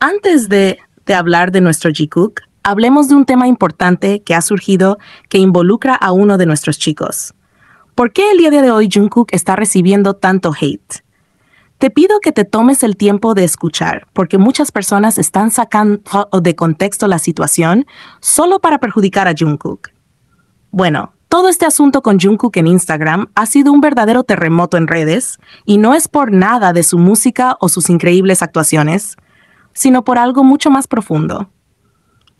Antes de hablar de nuestro Jungkook, hablemos de un tema importante que ha surgido que involucra a uno de nuestros chicos. ¿Por qué el día de hoy Jungkook está recibiendo tanto hate? Te pido que te tomes el tiempo de escuchar, porque muchas personas están sacando de contexto la situación solo para perjudicar a Jungkook. Bueno, todo este asunto con Jungkook en Instagram ha sido un verdadero terremoto en redes, y no es por nada de su música o sus increíbles actuaciones, sino por algo mucho más profundo.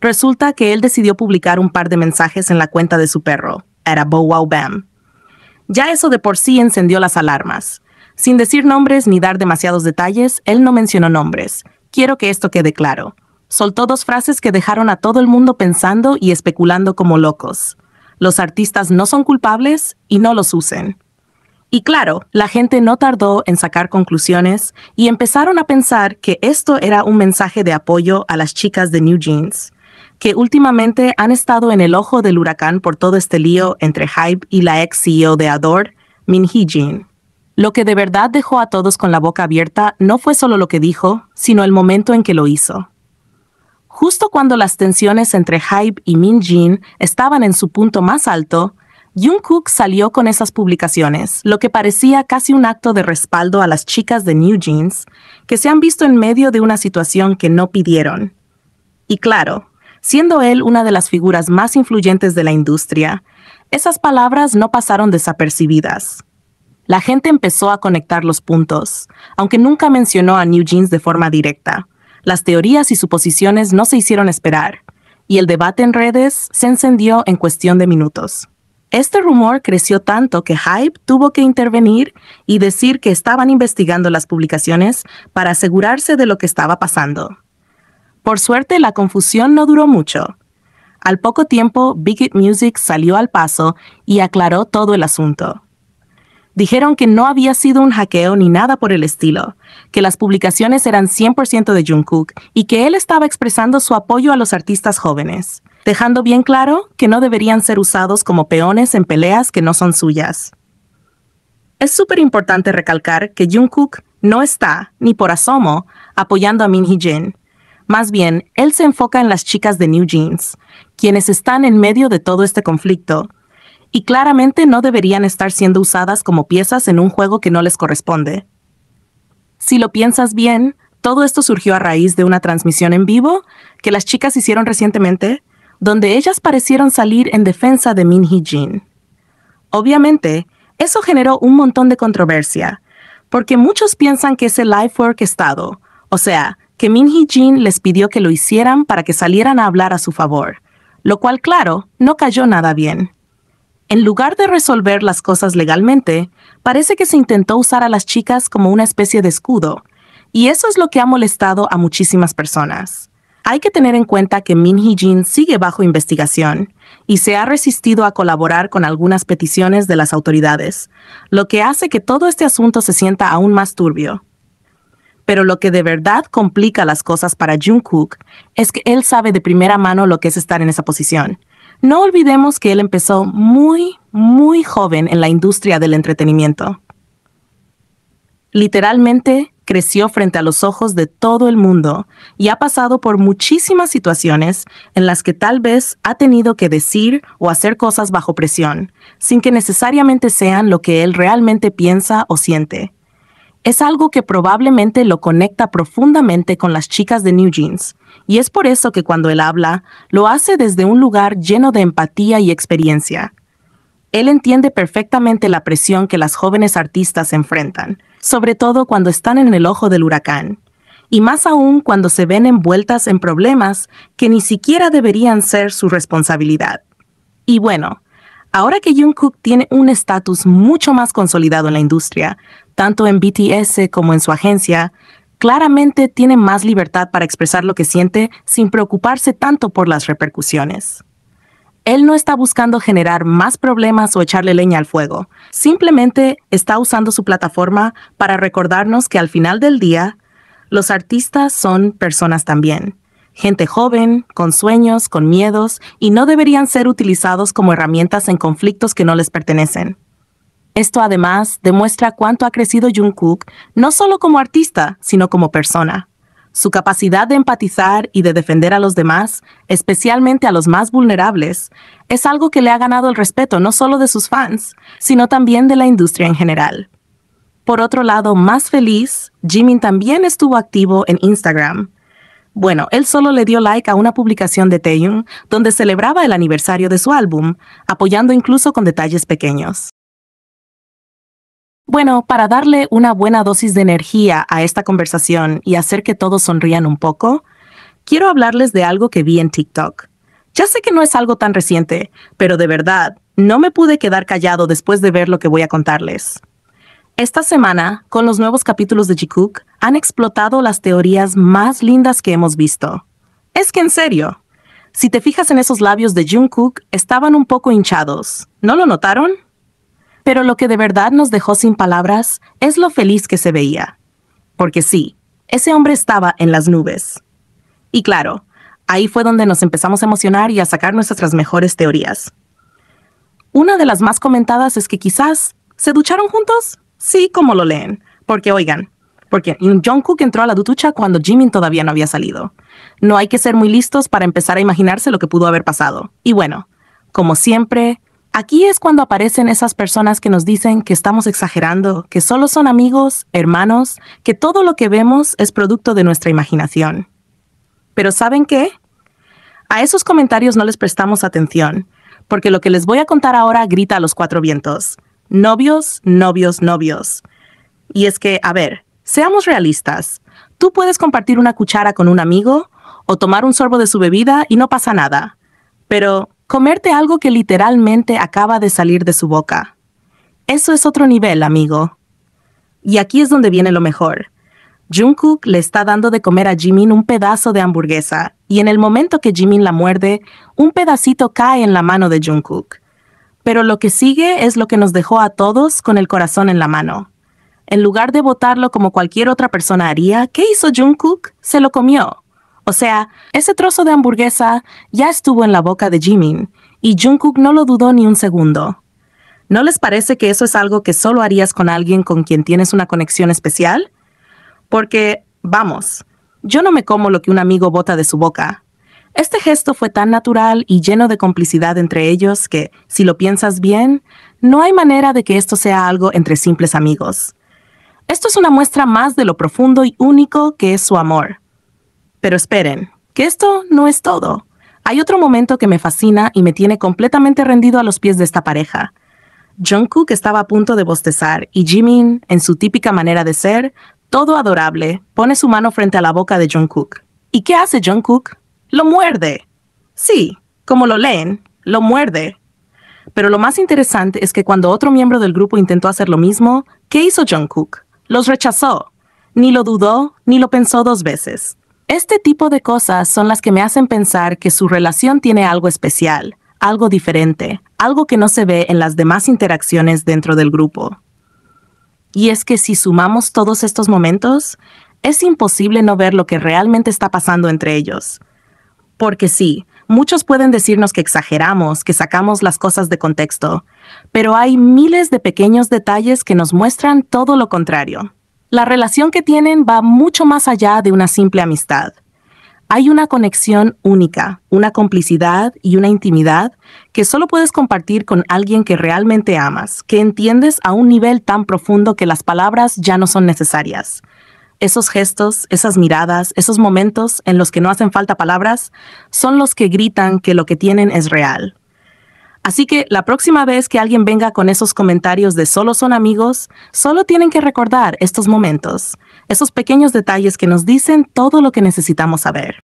Resulta que él decidió publicar un par de mensajes en la cuenta de su perro, @BowWowBam. Ya eso de por sí encendió las alarmas. Sin decir nombres ni dar demasiados detalles, él no mencionó nombres. Quiero que esto quede claro. Soltó dos frases que dejaron a todo el mundo pensando y especulando como locos. Los artistas no son culpables y no los usen. Y claro, la gente no tardó en sacar conclusiones y empezaron a pensar que esto era un mensaje de apoyo a las chicas de New Jeans, que últimamente han estado en el ojo del huracán por todo este lío entre HYBE y la ex CEO de Adore, Min Hee-jin. Lo que de verdad dejó a todos con la boca abierta no fue solo lo que dijo, sino el momento en que lo hizo. Justo cuando las tensiones entre HYBE y Min Jin estaban en su punto más alto, Jungkook salió con esas publicaciones, lo que parecía casi un acto de respaldo a las chicas de New Jeans, que se han visto en medio de una situación que no pidieron. Y claro, siendo él una de las figuras más influyentes de la industria, esas palabras no pasaron desapercibidas. La gente empezó a conectar los puntos, aunque nunca mencionó a New Jeans de forma directa. Las teorías y suposiciones no se hicieron esperar, y el debate en redes se encendió en cuestión de minutos. Este rumor creció tanto que HYBE tuvo que intervenir y decir que estaban investigando las publicaciones para asegurarse de lo que estaba pasando. Por suerte, la confusión no duró mucho. Al poco tiempo, Big Hit Music salió al paso y aclaró todo el asunto. Dijeron que no había sido un hackeo ni nada por el estilo, que las publicaciones eran 100% de Jungkook y que él estaba expresando su apoyo a los artistas jóvenes, dejando bien claro que no deberían ser usados como peones en peleas que no son suyas. Es súper importante recalcar que Jungkook no está, ni por asomo, apoyando a Min Hee-jin. Más bien, él se enfoca en las chicas de New Jeans, quienes están en medio de todo este conflicto, y claramente no deberían estar siendo usadas como piezas en un juego que no les corresponde. Si lo piensas bien, todo esto surgió a raíz de una transmisión en vivo que las chicas hicieron recientemente, donde ellas parecieron salir en defensa de Min Hee-jin. Obviamente, eso generó un montón de controversia, porque muchos piensan que es el live fue orquestado, o sea, que Min Hee-jin les pidió que lo hicieran para que salieran a hablar a su favor, lo cual, claro, no cayó nada bien. En lugar de resolver las cosas legalmente, parece que se intentó usar a las chicas como una especie de escudo, y eso es lo que ha molestado a muchísimas personas. Hay que tener en cuenta que Min Hee-jin sigue bajo investigación y se ha resistido a colaborar con algunas peticiones de las autoridades, lo que hace que todo este asunto se sienta aún más turbio. Pero lo que de verdad complica las cosas para Jungkook es que él sabe de primera mano lo que es estar en esa posición. No olvidemos que él empezó muy joven en la industria del entretenimiento. Literalmente creció frente a los ojos de todo el mundo y ha pasado por muchísimas situaciones en las que tal vez ha tenido que decir o hacer cosas bajo presión, sin que necesariamente sean lo que él realmente piensa o siente. Es algo que probablemente lo conecta profundamente con las chicas de New Jeans, y es por eso que cuando él habla, lo hace desde un lugar lleno de empatía y experiencia. Él entiende perfectamente la presión que las jóvenes artistas enfrentan, sobre todo cuando están en el ojo del huracán, y más aún cuando se ven envueltas en problemas que ni siquiera deberían ser su responsabilidad. Y bueno, ahora que Jungkook tiene un estatus mucho más consolidado en la industria, tanto en BTS como en su agencia, claramente tiene más libertad para expresar lo que siente sin preocuparse tanto por las repercusiones. Él no está buscando generar más problemas o echarle leña al fuego, simplemente está usando su plataforma para recordarnos que al final del día, los artistas son personas también. Gente joven, con sueños, con miedos, y no deberían ser utilizados como herramientas en conflictos que no les pertenecen. Esto además demuestra cuánto ha crecido Jungkook, no solo como artista, sino como persona. Su capacidad de empatizar y de defender a los demás, especialmente a los más vulnerables, es algo que le ha ganado el respeto no solo de sus fans, sino también de la industria en general. Por otro lado, más feliz, Jimin también estuvo activo en Instagram. Bueno, él solo le dio like a una publicación de Taehyung donde celebraba el aniversario de su álbum, apoyando incluso con detalles pequeños. Bueno, para darle una buena dosis de energía a esta conversación y hacer que todos sonrían un poco, quiero hablarles de algo que vi en TikTok. Ya sé que no es algo tan reciente, pero de verdad, no me pude quedar callado después de ver lo que voy a contarles. Esta semana, con los nuevos capítulos de Jikook, han explotado las teorías más lindas que hemos visto. Es que en serio, si te fijas en esos labios de Jungkook, estaban un poco hinchados. ¿No lo notaron? Pero lo que de verdad nos dejó sin palabras es lo feliz que se veía. Porque sí, ese hombre estaba en las nubes. Y claro, ahí fue donde nos empezamos a emocionar y a sacar nuestras mejores teorías. Una de las más comentadas es que quizás ¿se ducharon juntos? Sí, como lo leen. Porque Jungkook entró a la ducha cuando Jimin todavía no había salido. No hay que ser muy listos para empezar a imaginarse lo que pudo haber pasado. Y bueno, como siempre, aquí es cuando aparecen esas personas que nos dicen que estamos exagerando, que solo son amigos, hermanos, que todo lo que vemos es producto de nuestra imaginación. Pero ¿saben qué? A esos comentarios no les prestamos atención, porque lo que les voy a contar ahora grita a los cuatro vientos. Novios, novios, novios. Y es que, a ver, seamos realistas. Tú puedes compartir una cuchara con un amigo o tomar un sorbo de su bebida y no pasa nada. Pero comerte algo que literalmente acaba de salir de su boca. Eso es otro nivel, amigo. Y aquí es donde viene lo mejor. Jungkook le está dando de comer a Jimin un pedazo de hamburguesa y en el momento que Jimin la muerde, un pedacito cae en la mano de Jungkook. Pero lo que sigue es lo que nos dejó a todos con el corazón en la mano. En lugar de botarlo como cualquier otra persona haría, ¿qué hizo Jungkook? Se lo comió. O sea, ese trozo de hamburguesa ya estuvo en la boca de Jimin, y Jungkook no lo dudó ni un segundo. ¿No les parece que eso es algo que solo harías con alguien con quien tienes una conexión especial? Porque, vamos, yo no me como lo que un amigo bota de su boca. Este gesto fue tan natural y lleno de complicidad entre ellos que, si lo piensas bien, no hay manera de que esto sea algo entre simples amigos. Esto es una muestra más de lo profundo y único que es su amor. Pero esperen, que esto no es todo. Hay otro momento que me fascina y me tiene completamente rendido a los pies de esta pareja. Jungkook estaba a punto de bostezar y Jimin, en su típica manera de ser, todo adorable, pone su mano frente a la boca de Jungkook. ¿Y qué hace Jungkook? ¡Lo muerde! Sí, como lo leen, lo muerde. Pero lo más interesante es que cuando otro miembro del grupo intentó hacer lo mismo, ¿qué hizo Jungkook? Los rechazó. Ni lo dudó, ni lo pensó dos veces. Este tipo de cosas son las que me hacen pensar que su relación tiene algo especial, algo diferente, algo que no se ve en las demás interacciones dentro del grupo. Y es que si sumamos todos estos momentos, es imposible no ver lo que realmente está pasando entre ellos. Porque sí, muchos pueden decirnos que exageramos, que sacamos las cosas de contexto, pero hay miles de pequeños detalles que nos muestran todo lo contrario. La relación que tienen va mucho más allá de una simple amistad. Hay una conexión única, una complicidad y una intimidad que solo puedes compartir con alguien que realmente amas, que entiendes a un nivel tan profundo que las palabras ya no son necesarias. Esos gestos, esas miradas, esos momentos en los que no hacen falta palabras, son los que gritan que lo que tienen es real. Así que la próxima vez que alguien venga con esos comentarios de solo son amigos, solo tienen que recordar estos momentos, esos pequeños detalles que nos dicen todo lo que necesitamos saber.